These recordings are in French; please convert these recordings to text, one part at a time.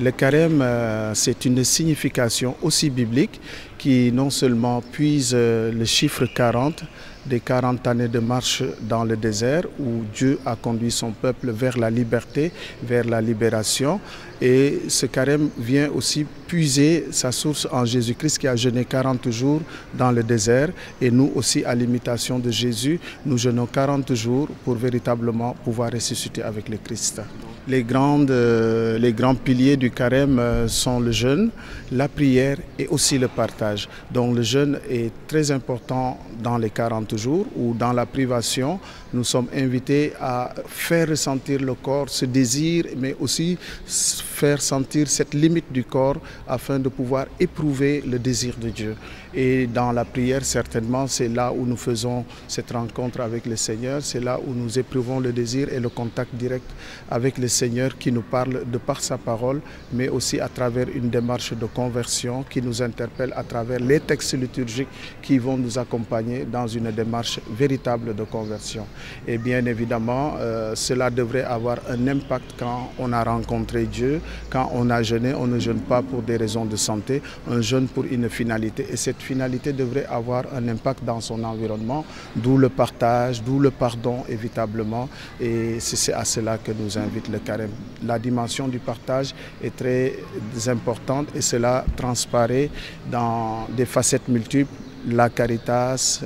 Le carême, c'est une signification aussi biblique qui non seulement puise le chiffre 40, des 40 années de marche dans le désert où Dieu a conduit son peuple vers la liberté, vers la libération. Et ce carême vient aussi puiser sa source en Jésus-Christ qui a jeûné 40 jours dans le désert. Et nous aussi, à l'imitation de Jésus, nous jeûnons 40 jours pour véritablement pouvoir ressusciter avec le Christ. Les grands piliers du carême sont le jeûne, la prière et aussi le partage. Donc le jeûne est très important dans les 40 jours où dans la privation, nous sommes invités à faire ressentir le corps ce désir, mais aussi faire sentir cette limite du corps afin de pouvoir éprouver le désir de Dieu. Et dans la prière, certainement, c'est là où nous faisons cette rencontre avec le Seigneur, c'est là où nous éprouvons le désir et le contact direct avec le Seigneur qui nous parle de par sa parole, mais aussi à travers une démarche de conversion qui nous interpelle à travers les textes liturgiques qui vont nous accompagner dans une démarche véritable de conversion. Et bien évidemment, cela devrait avoir un impact quand on a rencontré Dieu, quand on a jeûné. On ne jeûne pas pour des raisons de santé, on jeûne pour une finalité. Et cette finalité devrait avoir un impact dans son environnement, d'où le partage, d'où le pardon évitablement. Et c'est à cela que nous invite le carême. La dimension du partage est très importante et cela transparaît dans des facettes multiples. La Caritas,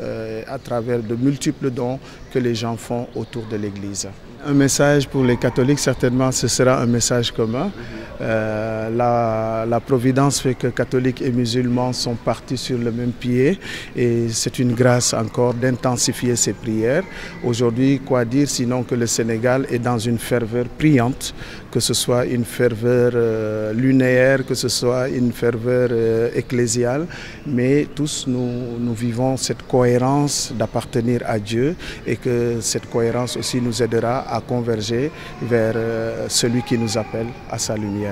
à travers de multiples dons que les gens font autour de l'Église. Un message pour les catholiques, certainement, ce sera un message commun. La providence fait que catholiques et musulmans sont partis sur le même pied et c'est une grâce encore d'intensifier ces prières. Aujourd'hui, quoi dire sinon que le Sénégal est dans une ferveur priante, que ce soit une ferveur lunaire, que ce soit une ferveur ecclésiale, mais tous nous vivons cette cohérence d'appartenir à Dieu et que cette cohérence aussi nous aidera à converger vers celui qui nous appelle à sa lumière.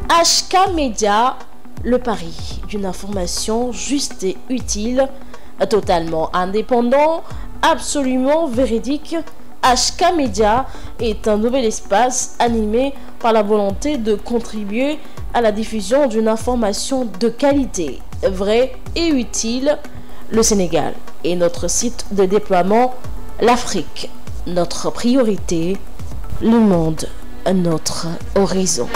HK Média, le pari d'une information juste et utile, totalement indépendant, absolument véridique. HK Média est un nouvel espace animé par la volonté de contribuer à la diffusion d'une information de qualité, vraie et utile. Le Sénégal est notre site de déploiement, l'Afrique, notre priorité, le monde, notre horizon.